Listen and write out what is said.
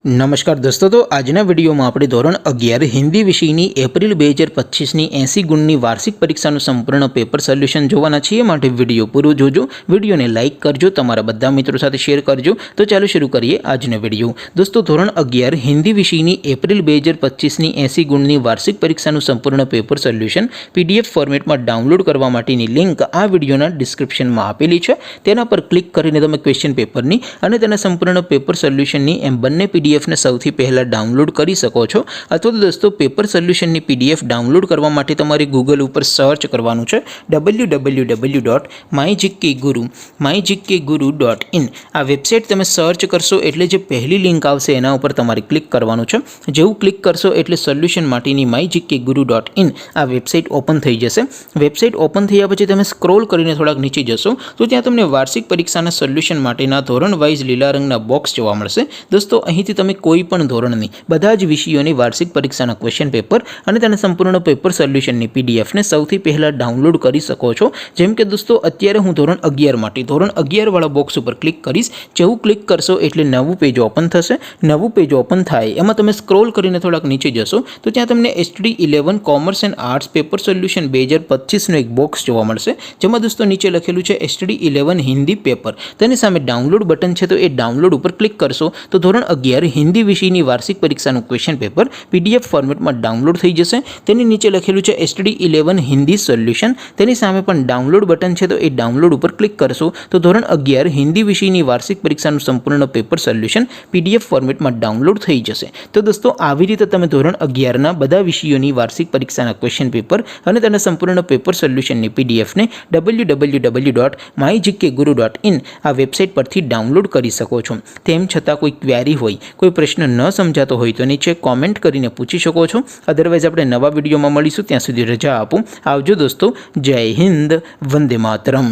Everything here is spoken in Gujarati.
नमस्कार दोस्तों, तो આજના વિડીયોમાં આપણે ધોરણ 11 હિન્દી વિષયની એપ્રિલ 2025ની 80 ગુણની વાર્ષિક પરીક્ષાનું સંપૂર્ણ પેપર સોલ્યુશન જોવાના છીએ। માટે વિડીયો પૂરો જોજો, વિડીયોને લાઇક કરજો, તમારા બધા મિત્રો સાથે શેર કરજો। તો ચાલો શરૂ કરીએ આજનો વિડીયો। દોસ્તો, ધોરણ 11 હિન્દી વિષયની એપ્રિલ 2025ની 80 ગુણની વાર્ષિક પરીક્ષાનું સંપૂર્ણ પેપર સોલ્યુશન પીડીએફ ફોર્મેટમાં ડાઉનલોડ કરવા માટેની લિંક આ વિડીયોના ડિસ્ક્રિપ્શનમાં આપેલી છે। તેના પર ક્લિક કરીને તમે ક્વેશ્ચન પેપરની અને તેના સંપૂર્ણ પેપર સોલ્યુશનની એમ બંને પીડીએફ ने સૌથી પહેલા ડાઉનલોડ કરી શકો છો। અથવા તો દોસ્તો, પેપર સોલ્યુશનની પીડીએફ ડાઉનલોડ કરવા માટે તમારે ગૂગલ ઉપર સર્ચ કરવાનું છે www.mygkguru.in। આ વેબસાઇટ તમે સર્ચ કરશો એટલે જે પહેલી લિંક આવશે એના ઉપર તમારે ક્લિક કરવાનું છે। જેવું ક્લિક કરશો એટલે સોલ્યુશન માટેની mygkguru.in આ વેબસાઇટ ઓપન થઈ જશે। વેબસાઇટ ઓપન થયા પછી તમે સ્ક્રોલ કરીને થોડાક નીચે જશો તો ત્યાં તમને વાર્ષિક પરીક્ષાના સોલ્યુશન માટેના ધોરણ વાઇઝ લીલા રંગના બોક્સ જોવા મળશે। દોસ્તો, અહીંથી તમે કોઈ પણ ધોરણની બધા જ વિષયોની વાર્ષિક પરીક્ષાના ક્વેશ્ચન પેપર અને તેના સંપૂર્ણ પેપર સોલ્યુશનની પીડીએફને સૌથી પહેલા ડાઉનલોડ કરી શકો છો। જેમ કે દોસ્તો, અત્યારે હું ધોરણ 11 માટે ધોરણ 11 વાળા બોક્સ ઉપર ક્લિક કરીશ। જેવું ક્લિક કરશો એટલે નવું પેજ ઓપન થશે। નવું પેજ ઓપન થાય એમાં તમે સ્ક્રોલ કરીને થોડાક નીચે જશો તો ત્યાં તમને STD 11 commerce and arts paper solution 2025નું એક બોક્સ જોવા મળશે। જેમાં દોસ્તો નીચે લખેલું છે STD 11 હિન્દી પેપર। તેની સામે ડાઉનલોડ બટન છે, તો એ ડાઉનલોડ ઉપર ક્લિક કરશો તો ધોરણ 11 હિન્દી વિષયની વાર્ષિક પરીક્ષાનું ક્વેશ્ચન પેપર પીડીએફ ફોર્મેટમાં ડાઉનલોડ થઈ જશે। તેની નીચે લખેલું છે STD 11 હિન્દી સોલ્યુશન। તેની સામે પણ ડાઉનલોડ બટન છે, તો એ ડાઉનલોડ ઉપર ક્લિક કરશો તો ધોરણ 11 હિન્દી વિષયની વાર્ષિક પરીક્ષાનું સંપૂર્ણ પેપર સોલ્યુશન પીડીએફ ફોર્મેટમાં ડાઉનલોડ થઈ જશે। તો દોસ્તો, આવી રીતે તમે ધોરણ 11ના બધા વિષયોની વાર્ષિક પરીક્ષાના ક્વેશ્ચન પેપર અને તેના સંપૂર્ણ પેપર સોલ્યુશનની પીડીએફને www.mygkguru.in આ વેબસાઇટ પરથી ડાઉનલોડ કરી શકો છો। તેમ છતાં કોઈ ક્વેરી હોય, કોઈ પ્રશ્ન ન સમજાતો હોય તો નીચે કોમેન્ટ કરીને પૂછી શકો છો। અધરવાઇઝ આપણે નવા વિડીયોમાં મળીશું, ત્યાં સુધી રજા આપો। આવજો દોસ્તો, જય હિન્દ, વંદે માતરમ।